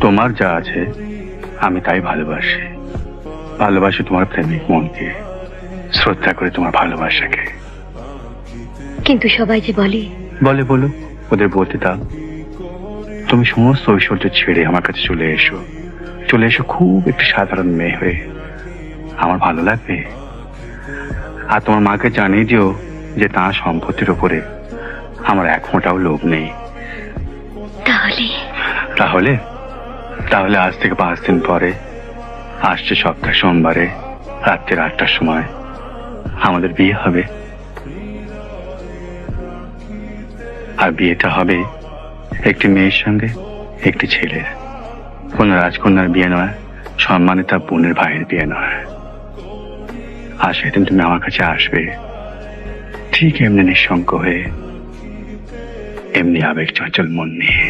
তোমার যা আছে আমি তাই ভালোবাসি। ভালোবাসি তোমার প্রেমিক মনকে, শ্রদ্ধা করে তোমার ভালোবাসাকে। কিন্তু সবাই যে বলে বলে বলো, ওদের বলতে দাও। তুমি সমস্ত ঐশ্বর্য ছেড়ে আমার কাছে চলে এসো, চলে এসো খুব একটি সাধারণ মেয়ে হয়ে। আমার ভালো লাগবে। আর তোমার মাকে জানিয়ে দিও যে তার সম্পত্তির উপরে আমার এক ফোঁটাও লোভ নেই। তাহলে তাহলে তাহলে আজ থেকে 5 দিন পরে আসছে সপ্তাহ সোমবারে রাত্রি 8টার সময় আমাদের বিয়ে হবে। আর বিয়েটা হবে একটি মেয়ের সঙ্গে একটি ছেলের। কোন রাজকন্যার বিয়ে নয়, সম্মানিতা বোনের ভাইয়ের বিয়ে নয়। আর সেদিন তুমি আমার কাছে আসবে ঠিক এমনি নিঃসঙ্গ হয়ে, এমনি আবেগ চঞ্চল মন নিয়ে।